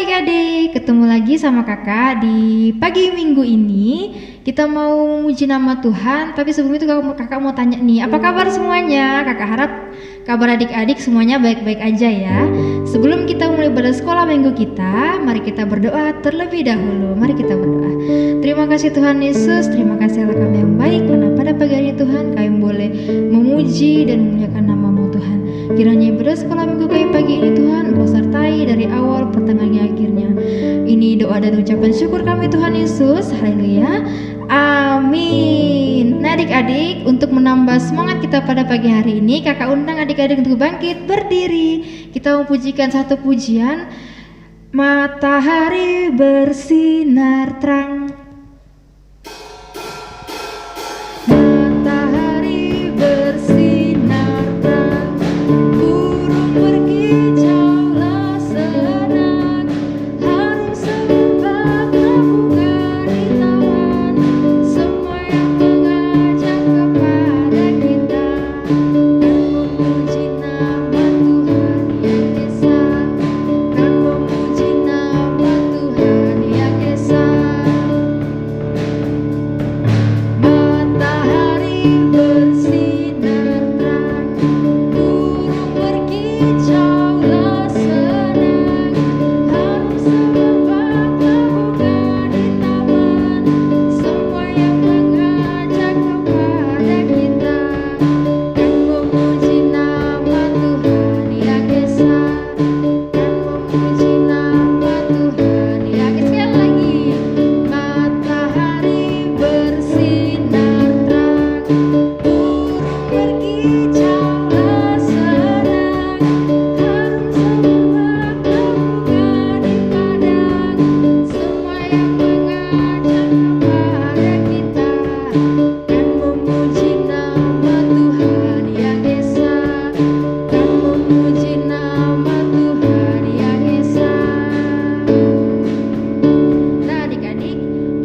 adik-adik, ketemu lagi sama kakak di pagi minggu ini. Kita mau memuji nama Tuhan, tapi sebelum itu kakak mau tanya nih, apa kabar semuanya? Kakak harap kabar adik-adik semuanya baik-baik aja ya. Sebelum kita mulai pada sekolah minggu kita, mari kita berdoa terlebih dahulu. Mari kita berdoa. Terima kasih Tuhan Yesus, terima kasih Allah kami yang baik, karena pada pagi hari ini Tuhan kami boleh memuji dan memuliakan nama-Mu Tuhan. Kiranya ibadah sekolah minggu kami pagi ini Tuhan Engkau sertai dari awal pertengahannya akhirnya. Ini doa dan ucapan syukur kami Tuhan Yesus. Haleluya. Amin. Nah adik-adik, untuk menambah semangat kita pada pagi hari ini, kakak undang adik-adik untuk bangkit berdiri. Kita mempujikan satu pujian, matahari bersinar terang. Matahari bersinar terang, burung berkicaulah senang, harum semerbak bunga di taman, semua yang mengajak kepada kita dan memuji nama Tuhan yang esa, dan memuji nama Tuhan yang esa. Matahari bersinar terang, burung berkicaulah senang, harum semerbak bunga di taman, semua yang mengajak kepada kita dan memuji nama Tuhan yang esa, dan memuji nama Tuhan yang esa. Sekali lagi, matahari bersinar terang, burung berkicaulah senang, harum semerbak bunga di padang, semua yang mengajak kepada kita dan memuji nama Tuhan yang esa, dan memuji nama Tuhan yang esa. Nah adik-adik,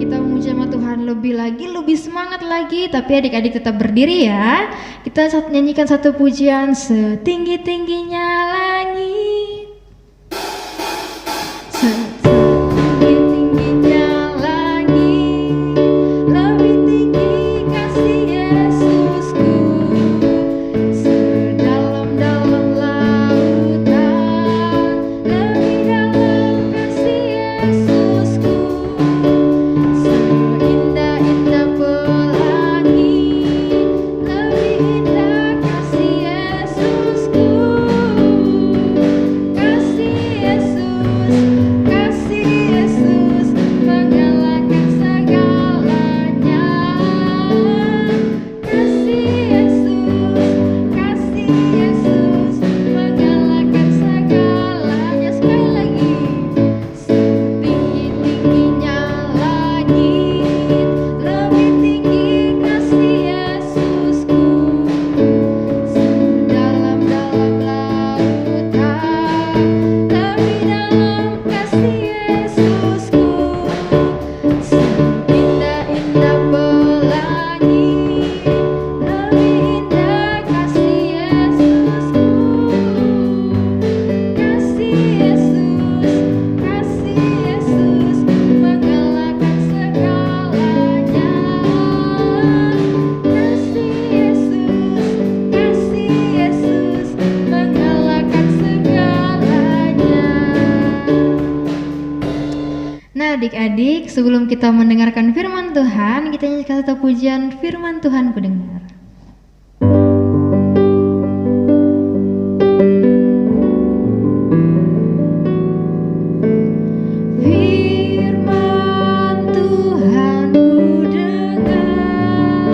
kita memuji nama Tuhan lebih lagi, lebih semangat lagi. Tapi adik-adik tetap berdiri ya. Kita nyanyikan satu pujian, setinggi-tingginya langit, setinggi-tingginya langit, lebih tinggi kasih Yesusku, sedalam-dalam lautan, lebih dalam kasih Yesusku, seindah-indah pelangi, lebih indah kasih Yesusku, kasih Yesus mengalahkan segalanya, kasih Yesus mengalahkan segalanya. Sekali lagi, setinggi-tingginya langit, lebih tinggi kasih Yesusku, sedalam-dalam lautan, lebih dalam kasih Yesusku, seindah-indah pelangi, lebih indah kasih Yesusku, kasih Yesus mengalahkan segalanya, kasih Yesus mengalahkan segalanya. Nah adik-adik, sebelum kita mendengarkan firman Tuhan, kita nyanyikan satu pujian, firman Tuhan ku dengar. Firman Tuhan ku dengar,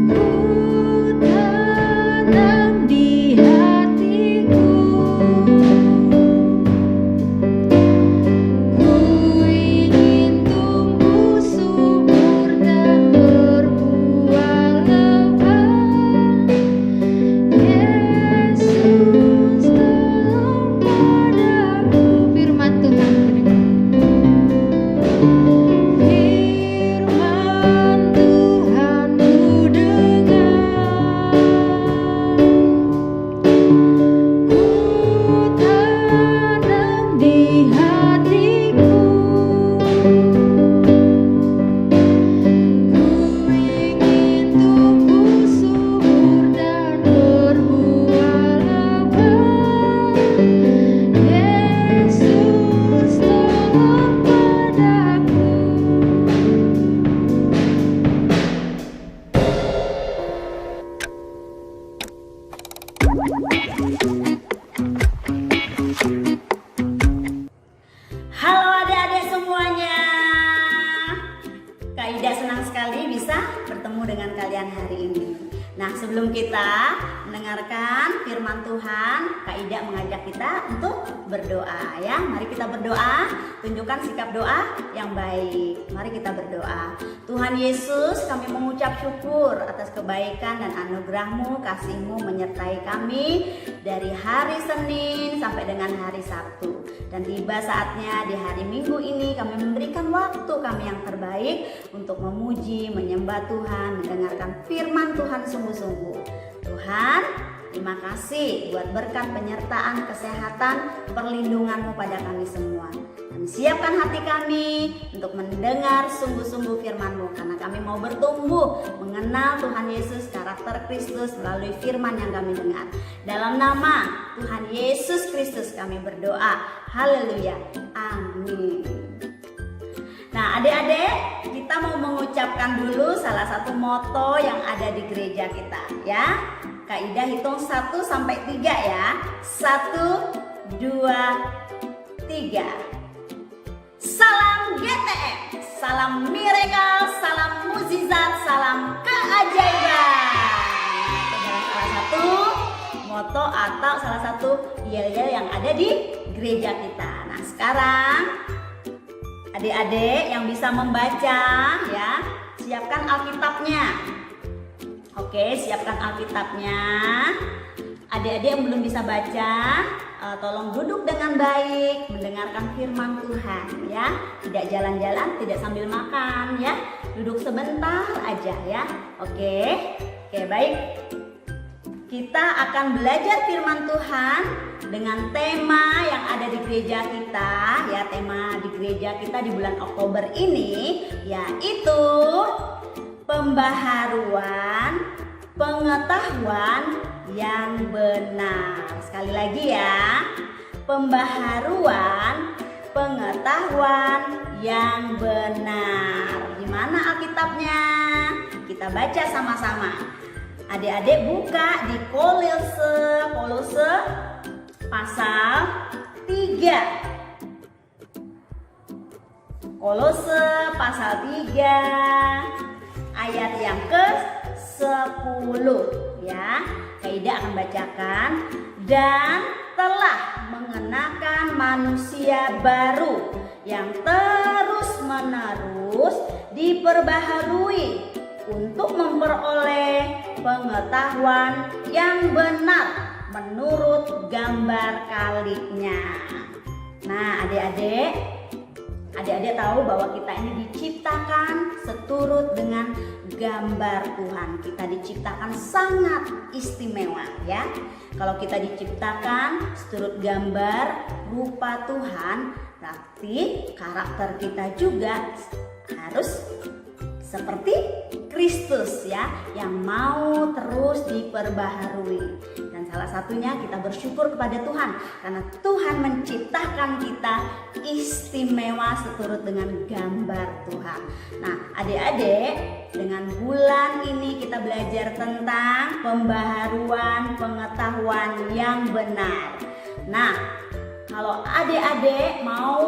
ku tanam di hatiku, ku ingin tumbuh subur dan Halo adik-adik semuanya. Kak Ida senang sekali bisa bertemu dengan kalian hari ini. Nah, sebelum kita mendengarkan firman Tuhan, Kak Ida mengajak kita untuk berdoa ya. Mari kita berdoa, tunjukkan sikap doa yang baik. Mari kita berdoa. Tuhan Yesus, kami mengucap syukur atas kebaikan dan anugerah-Mu, kasih-Mu menyertai kami dari hari Senin sampai dengan hari Sabtu. Dan tiba saatnya di hari Minggu ini kami memberikan waktu kami yang terbaik untuk memuji, menyembah Tuhan, mendengarkan firman Tuhan sungguh-sungguh. Tuhan, terima kasih buat berkat penyertaan, kesehatan, perlindungan-Mu pada kami semua. Dan siapkan hati kami untuk mendengar sungguh-sungguh firman-Mu, karena kami mau bertumbuh mengenal Tuhan Yesus, karakter Kristus melalui firman yang kami dengar. Dalam nama Tuhan Yesus Kristus kami berdoa. Haleluya. Amin. Nah, adik-adik, kita mau mengucapkan dulu salah satu moto yang ada di gereja kita ya. Kak Ida hitung 1 sampai 3 ya. 1, 2, 3. Salam GTM, salam miracle, salam mukjizat, salam keajaiban. Itu adalah salah satu moto atau salah satu yel-yel yang ada di gereja kita. Nah, sekarang adik-adik yang bisa membaca ya, siapkan Alkitabnya. Oke, siapkan Alkitabnya. Adik-adik yang belum bisa baca, tolong duduk dengan baik, mendengarkan firman Tuhan ya. Tidak jalan-jalan, tidak sambil makan ya. Duduk sebentar aja ya. Oke, baik. Kita akan belajar firman Tuhan dengan tema yang ada di gereja kita ya. Tema di gereja kita di bulan Oktober ini yaitu pembaharuan pengetahuan yang benar. Sekali lagi ya, pembaharuan pengetahuan yang benar. Di mana Alkitabnya? Kita baca sama-sama. Adik-adik buka di Kolose pasal 3. Kolose pasal 3 ayat yang ke-10 ya. Kak Ida akan bacakan. Dan telah mengenakan manusia baru yang terus-menerus diperbaharui untuk memperoleh pengetahuan yang benar menurut gambar kalinya. Nah, adik-adik tahu bahwa kita ini diciptakan seturut dengan gambar Tuhan. Kita diciptakan sangat istimewa ya. Kalau kita diciptakan seturut gambar rupa Tuhan, berarti karakter kita juga harus seperti Kristus ya, yang mau terus diperbaharui. Dan salah satunya kita bersyukur kepada Tuhan karena Tuhan menciptakan kita istimewa seturut dengan gambar Tuhan. Nah, adik-adik, dengan bulan ini kita belajar tentang pembaharuan pengetahuan yang benar. Nah, kalau adik-adik mau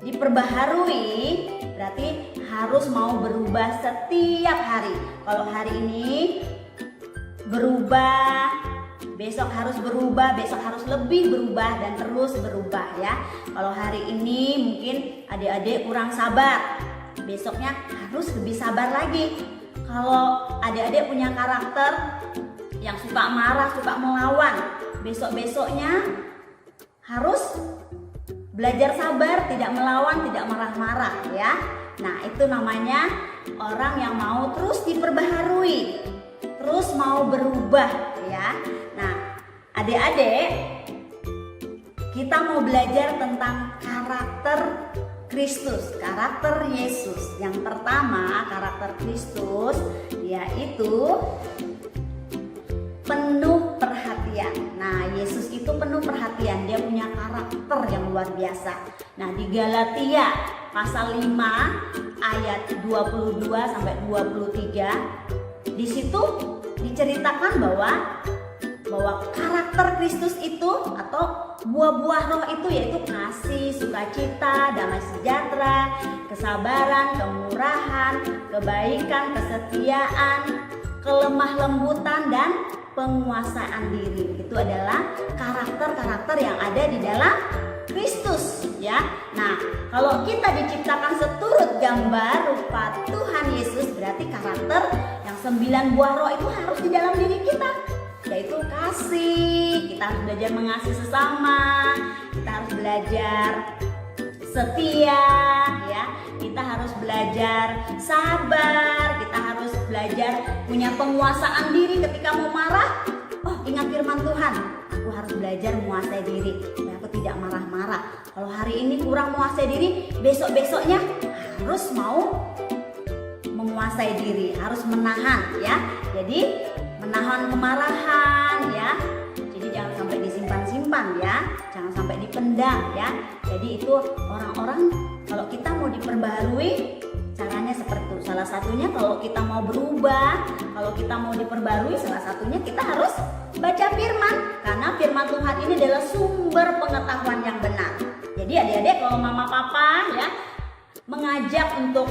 diperbaharui, berarti harus mau berubah setiap hari. Kalau hari ini berubah, besok harus berubah, besok harus lebih berubah dan terus berubah ya. Kalau hari ini mungkin adik-adik kurang sabar, besoknya harus lebih sabar lagi. Kalau adik-adik punya karakter yang suka marah, suka melawan, besok-besoknya harus belajar sabar, tidak melawan, tidak marah-marah ya. Nah, itu namanya orang yang mau terus diperbaharui, terus mau berubah ya. Nah, adik-adik, kita mau belajar tentang karakter Kristus, karakter Yesus. Yang pertama, karakter Kristus yaitu penuh perhatian. Nah, Yesus itu penuh perhatian, dia punya karakter yang luar biasa. Nah, di Galatia pasal 5 ayat 22 sampai 23, di situ diceritakan bahwa bahwa karakter Kristus itu atau buah-buah roh itu yaitu kasih, sukacita, damai sejahtera, kesabaran, kemurahan, kebaikan, kesetiaan, kelemah lembutan, dan penguasaan diri. Itu adalah karakter-karakter yang ada di dalam Kristus ya. Nah, kalau kita diciptakan seturut gambar rupa Tuhan Yesus, berarti karakter yang 9 buah roh itu harus di dalam diri kita, yaitu kasih. Kita harus belajar mengasihi sesama, kita harus belajar setia ya, kita harus belajar sabar, kita harus belajar punya penguasaan diri ketika mau marah. Oh, ingat firman Tuhan, aku harus belajar menguasai diri supaya aku tidak marah-marah. Kalau hari ini kurang menguasai diri, besok-besoknya harus mau menguasai diri, harus menahan ya. Jadi menahan kemarahan ya. Jadi jangan sampai disimpan-simpan ya, jangan sampai dipendam ya. Jadi itu orang-orang kalau kita mau diperbarui caranya seperti itu. Salah satunya kalau kita mau berubah, kalau kita mau diperbarui, salah satunya kita harus baca firman. Karena firman Tuhan ini adalah sumber pengetahuan yang benar. Jadi adik-adik kalau mama papa ya mengajak untuk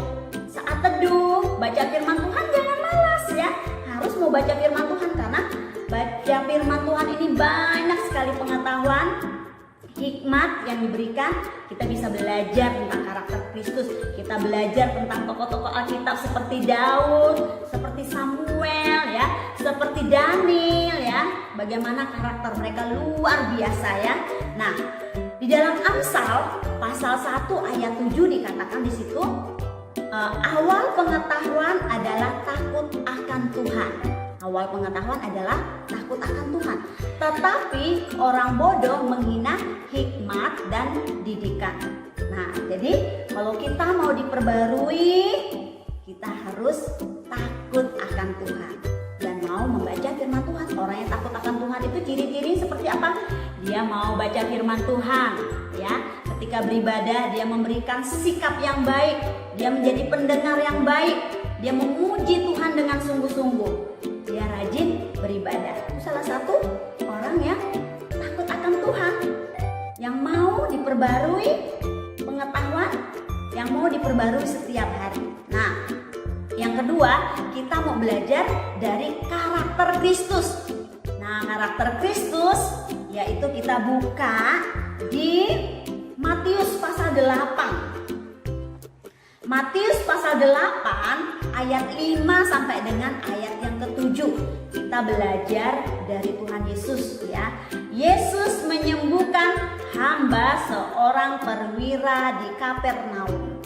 saat teduh baca firman Tuhan, jangan malas ya. Harus mau baca firman Tuhan karena baca firman Tuhan ini banyak sekali pengetahuan, hikmat yang diberikan. Kita bisa belajar tentang karakter Kristus, kita belajar tentang tokoh-tokoh Alkitab seperti Daud, seperti Samuel ya, seperti Daniel ya. Bagaimana karakter mereka luar biasa ya. Nah, di dalam Amsal pasal 1 ayat 7 dikatakan di situ, awal pengetahuan adalah takut akan Tuhan. Awal pengetahuan adalah takut akan Tuhan. Tetapi orang bodoh menghina hikmat dan didikan. Nah, jadi kalau kita mau diperbarui, kita harus takut akan Tuhan dan mau membaca firman Tuhan. Orang yang takut akan Tuhan itu ciri-ciri seperti apa? Dia mau baca firman Tuhan, ya. Ketika beribadah, dia memberikan sikap yang baik, dia menjadi pendengar yang baik, dia memuji Tuhan dengan sungguh-sungguh. Dia rajin beribadah. Itu salah satu orang yang takut akan Tuhan, yang mau diperbarui pengetahuan, yang mau diperbarui setiap hari. Nah, yang kedua, kita mau belajar dari karakter Kristus. Nah, karakter Kristus yaitu kita buka di Matius pasal 8. Matius pasal 8 ayat 5 sampai dengan ayat yang ke-7. Kita belajar dari Tuhan Yesus ya. Yesus menyembuhkan hamba seorang perwira di Kapernaum.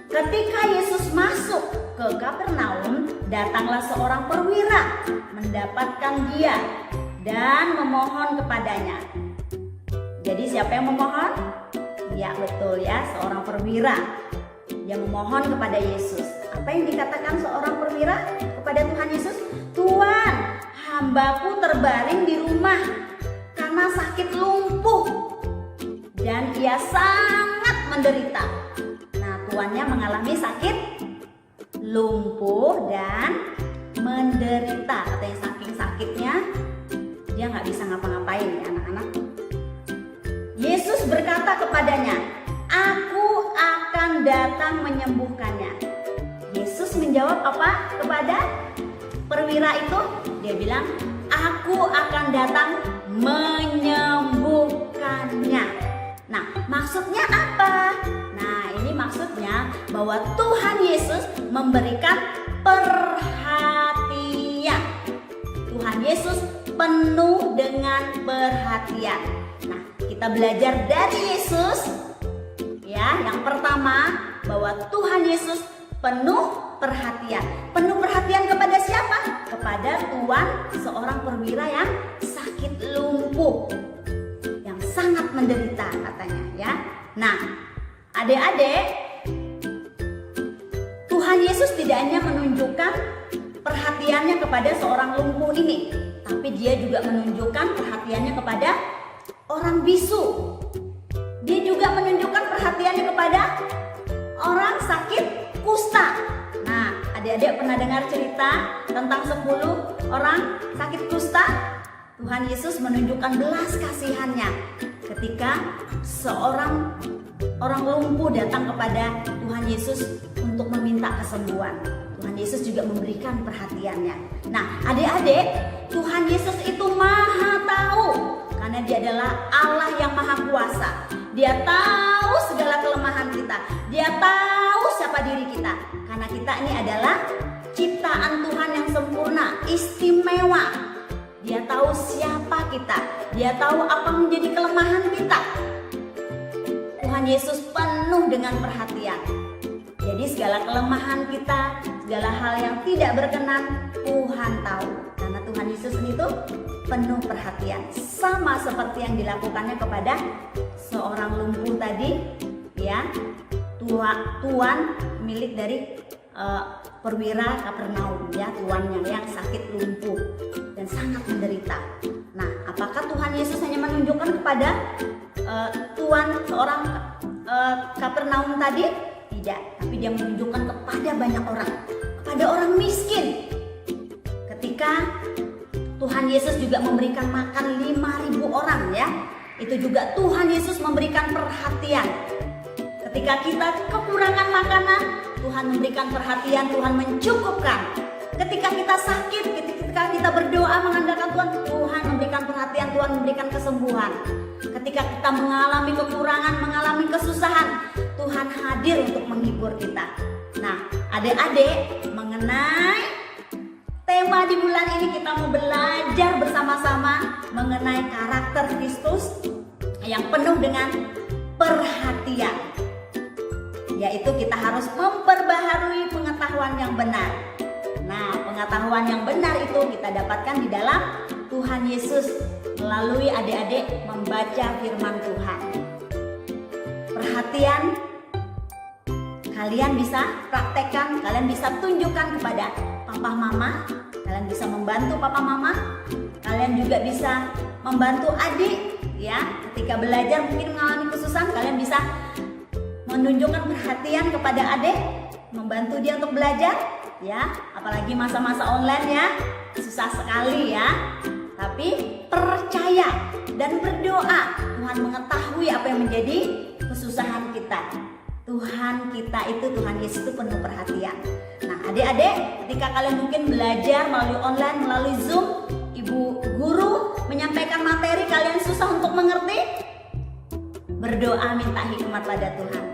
Ketika Yesus masuk ke Kapernaum, datanglah seorang perwira mendapatkan dia dan memohon kepadanya. Jadi siapa yang memohon? Ya betul ya, seorang perwira yang memohon kepada Yesus. Apa yang dikatakan seorang perwira kepada Tuhan Yesus? Tuhan, hambaku terbaring di rumah karena sakit lumpuh dan ia sangat menderita. Nah, tuannya mengalami sakit lumpuh dan menderita. Katanya saking sakitnya dia nggak bisa ngapa-ngapain ya anak-anak. Yesus berkata kepadanya, "Aku akan datang menyembuhkannya." Yesus menjawab apa kepada perwira itu? Dia bilang, "Aku akan datang menyembuhkannya." Nah, maksudnya apa? Nah, ini maksudnya bahwa Tuhan Yesus memberikan perhatian. Tuhan Yesus penuh dengan perhatian. Nah, kita belajar dari Yesus ya. Yang pertama, bahwa Tuhan Yesus penuh perhatian. Penuh perhatian kepada siapa? Kepada tuan seorang perwira yang sakit lumpuh, yang sangat menderita katanya ya. Nah, adik-adik, Tuhan Yesus tidak hanya menunjukkan perhatiannya kepada seorang lumpuh ini, tapi dia juga menunjukkan perhatiannya kepada orang bisu. Dia juga menunjukkan perhatiannya kepada orang sakit kusta. Nah, Adik-adik pernah dengar cerita tentang 10 orang sakit kusta? Tuhan Yesus menunjukkan belas kasihannya ketika seorang orang lumpuh datang kepada Tuhan Yesus untuk meminta kesembuhan. Tuhan Yesus juga memberikan perhatiannya. Nah, adik-adik, Tuhan Yesus itu maha tahu karena dia adalah Allah yang maha kuasa. Dia tahu segala kelemahan kita. Dia tahu siapa diri kita. Karena kita ini adalah ciptaan Tuhan yang sempurna, istimewa. Dia tahu siapa kita. Dia tahu apa menjadi kelemahan kita. Tuhan Yesus penuh dengan perhatian. Jadi segala kelemahan kita, segala hal yang tidak berkenan, Tuhan tahu. Karena Tuhan Yesus itu penuh perhatian. Sama seperti yang dilakukannya kepada seorang lumpuh tadi, ya, tuan milik dari perwira Kapernaum, ya, tuannya yang sakit lumpuh dan sangat menderita. Nah, apakah Tuhan Yesus hanya menunjukkan kepada tuan seorang Kapernaum tadi? Tidak, tapi dia menunjukkan kepada banyak orang, kepada orang miskin. Ketika Tuhan Yesus juga memberikan makan 5.000 orang, ya, itu juga Tuhan Yesus memberikan perhatian. Ketika kita kekurangan makanan, Tuhan memberikan perhatian, Tuhan mencukupkan. Ketika kita sakit, ketika kita berdoa mengandalkan Tuhan, Tuhan memberikan perhatian, Tuhan memberikan kesembuhan. Ketika kita mengalami kekurangan, mengalami kesusahan, Tuhan hadir untuk menghibur kita. Nah, adik-adik, mengenai tema di bulan ini kita mau belajar bersama-sama mengenai karakter Kristus yang penuh dengan perhatian. Yaitu kita harus memperbaharui pengetahuan yang benar. Nah, pengetahuan yang benar itu kita dapatkan di dalam Tuhan Yesus melalui adik-adik membaca firman Tuhan. Perhatian kalian bisa praktekkan, kalian bisa tunjukkan kepada papa mama, kalian bisa membantu papa mama, kalian juga bisa membantu adik, ya. Ketika belajar mungkin mengalami kesusahan, kalian bisa menunjukkan perhatian kepada adik, membantu dia untuk belajar, ya. Apalagi masa-masa online, ya, susah sekali, ya. Tapi percaya dan berdoa, Tuhan mengetahui apa yang menjadi kesusahan kita. Tuhan kita itu, Tuhan Yesus itu penuh perhatian. Nah, adik-adik, ketika kalian mungkin belajar melalui online, melalui Zoom, ibu guru menyampaikan materi kalian susah untuk mengerti, berdoa minta hikmat pada Tuhan.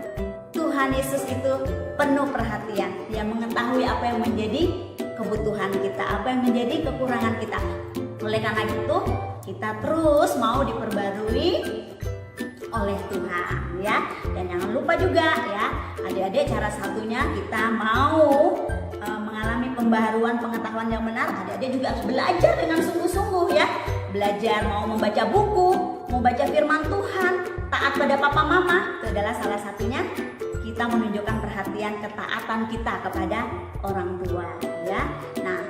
Tuhan Yesus itu penuh perhatian. Dia mengetahui apa yang menjadi kebutuhan kita, apa yang menjadi kekurangan kita. Oleh karena itu, kita terus mau diperbarui oleh Tuhan, ya. Dan jangan lupa juga, ya, adik-adik, cara satunya kita mau mengalami pembaharuan pengetahuan yang benar, adik-adik juga harus belajar dengan sungguh-sungguh, ya. Belajar mau membaca buku, mau baca firman Tuhan, taat pada papa mama, itu adalah salah satunya kita menunjukkan perhatian ketaatan kita kepada orang tua, ya. Nah,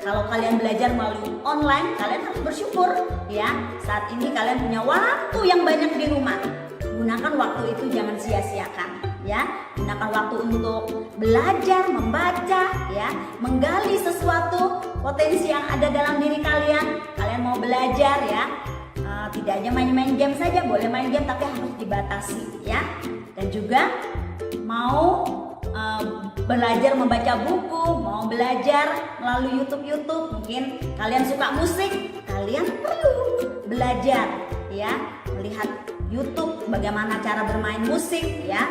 kalau kalian belajar melalui online, kalian harus bersyukur, ya. Saat ini kalian punya waktu yang banyak di rumah. Gunakan waktu itu, jangan sia-siakan, ya. Gunakan waktu untuk belajar, membaca, ya, menggali sesuatu potensi yang ada dalam diri kalian. Kalian mau belajar, ya. Tidak hanya main-main game saja, boleh main game tapi harus dibatasi, ya. Dan juga mau belajar membaca buku, mau belajar melalui YouTube, mungkin kalian suka musik, kalian perlu belajar, ya, melihat YouTube bagaimana cara bermain musik, ya,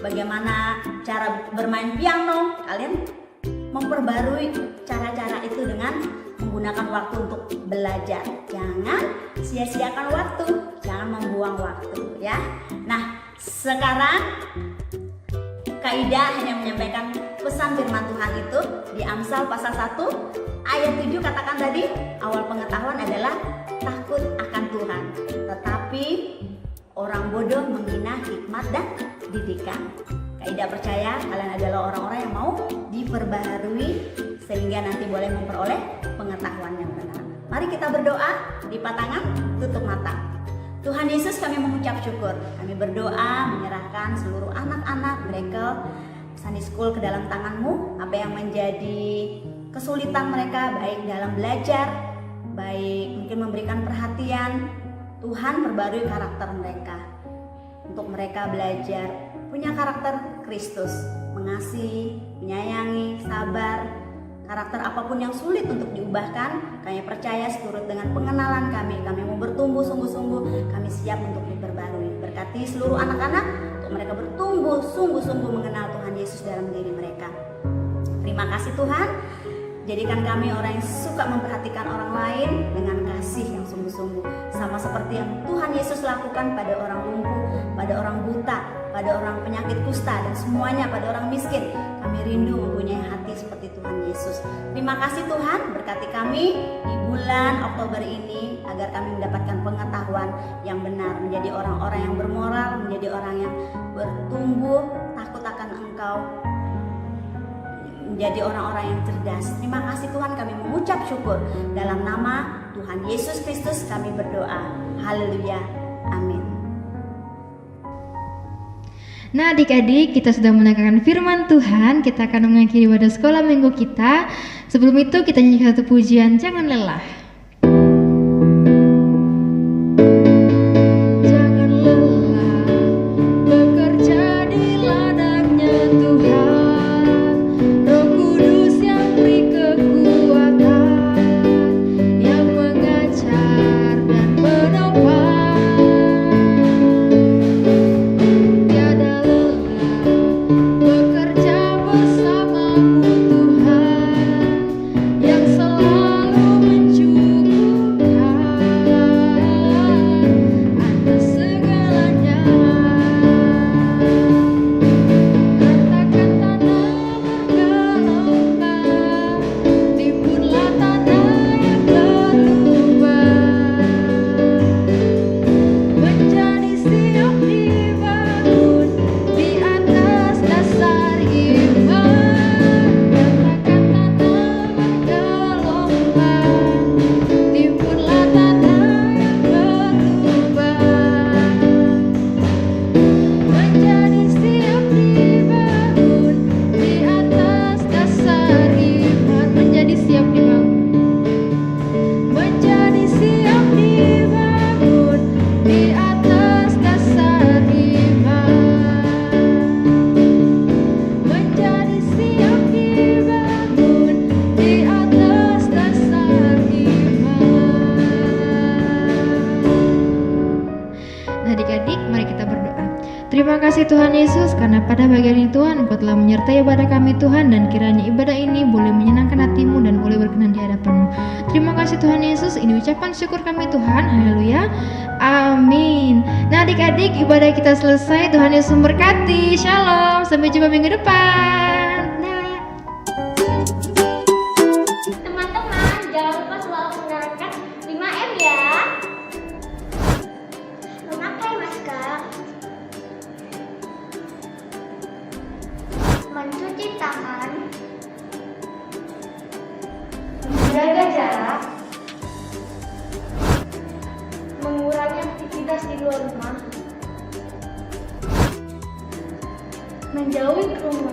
bagaimana cara bermain piano. Kalian memperbarui cara-cara itu dengan menggunakan waktu untuk belajar. Jangan sia-siakan waktu, jangan membuang waktu, ya. Nah, sekarang Kak Ida hanya menyampaikan pesan firman Tuhan itu di Amsal pasal 1 ayat 7, katakan tadi, awal pengetahuan adalah takut akan Tuhan, tetapi orang bodoh menghina hikmat dan didikan. Kak Ida percaya kalian adalah orang-orang yang mau diperbaharui sehingga nanti boleh memperoleh pengetahuan yang benar. Mari kita berdoa, lipat tangan, tutup mata. Tuhan Yesus, kami mengucap syukur. Kami berdoa menyerahkan seluruh anak-anak mereka Sunday School ke dalam tanganmu. Apa yang menjadi kesulitan mereka, baik dalam belajar, baik mungkin memberikan perhatian, Tuhan perbarui karakter mereka. Untuk mereka belajar punya karakter Kristus, mengasihi, menyayangi, sabar. Karakter apapun yang sulit untuk diubahkan, kami percaya seturut dengan pengenalan kami mau bertumbuh sungguh-sungguh, kami siap untuk diperbarui. Berkati seluruh anak-anak untuk mereka bertumbuh sungguh-sungguh mengenal Tuhan Yesus dalam diri mereka. Terima kasih Tuhan, jadikan kami orang yang suka memperhatikan orang lain dengan kasih yang sungguh-sungguh, sama seperti yang Tuhan Yesus lakukan pada orang lumpuh, pada orang buta, pada orang penyakit kusta, dan semuanya pada orang miskin. Kami rindu mempunyai hati seperti Tuhan Yesus. Terima kasih Tuhan, berkati kami di bulan Oktober ini agar kami mendapatkan pengetahuan yang benar, menjadi orang-orang yang bermoral, menjadi orang yang bertumbuh takut akan Engkau, menjadi orang-orang yang cerdas. Terima kasih Tuhan, kami mengucap syukur dalam nama Tuhan Yesus Kristus kami berdoa. Haleluya. Amin. Nah adik-adik, kita sudah mendengarkan firman Tuhan. Kita akan mengakhiri ibadah sekolah minggu kita. Sebelum itu kita nyanyikan satu pujian, jangan lelah. Jangan lelah bekerja di ladangnya Tuhan. Roh Kudus yang beri kekuatan, yang mengajar dan menopang. Terima kasih Tuhan Yesus, karena pada bagian ini Tuhan Engkau telah menyertai ibadah kami Tuhan, dan kiranya ibadah ini boleh menyenangkan hati-Mu dan boleh berkenan di hadapan-Mu. Terima kasih Tuhan Yesus, ini ucapan syukur kami Tuhan. Haleluya, amin. Nah adik-adik, ibadah kita selesai. Tuhan Yesus memberkati. Shalom, sampai jumpa minggu depan. Teman-teman, jangan lupa selalu menerapkan 5M ya. Memakai masker, mencuci tangan, menjaga jarak, mengurangi aktivitas di luar rumah, menjauhi kerumunan,